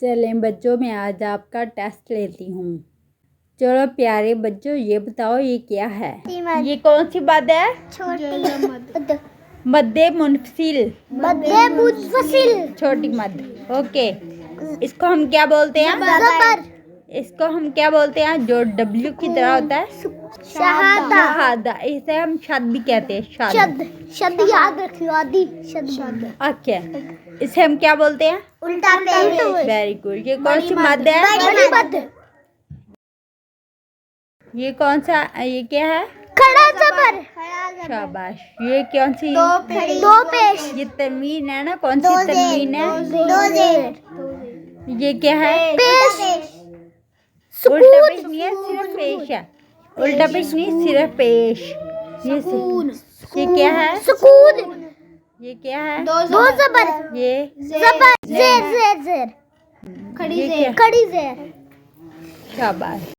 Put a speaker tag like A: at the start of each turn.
A: चलें बच्चों, मैं आज आपका टेस्ट लेती हूँ। चलो प्यारे बच्चों, ये बताओ ये क्या है? ये कौन सी मद है?
B: छोटी
A: मद्दे मुनफसिल।
B: मद्दे मुनफसिल।
A: छोटी मद। ओके, इसको हम क्या बोलते हैं?
B: ज़बर।
A: इसको हम क्या बोलते हैं? जो डब्ल्यू की तरह होता है?
B: शहादा।
A: शहादा। इसे हम शद भी कहते हैं।
B: शद। शद याद रखियो, आदि शद।
A: ओके, इसे हम क्या बोलते हैं?
B: उल्टा पेश।
A: Very good. ये कौन सी मद है?
B: बड़ी मद।
A: ये कौन सा, ये क्या है?
B: खड़ा ज़बर।
A: शाबाश। ये कौन सी?
B: दो पेश।
A: ये तनवीन है ना? कौन सी तनवीन है?
B: दो जेर।
A: ये क्या है?
B: पेश।
A: उल्टा पेश नहीं है, सिर्फ पेश है। उल्टा पेश नहीं, सिर्फ पेश। ये क्या है?
B: सुकून।
A: ये क्या है?
B: दो ज़बर।
A: ये
B: ज़बर। जेर जेर जेर।
A: ये क्या?
B: खड़ी जेर।
A: शाबाश।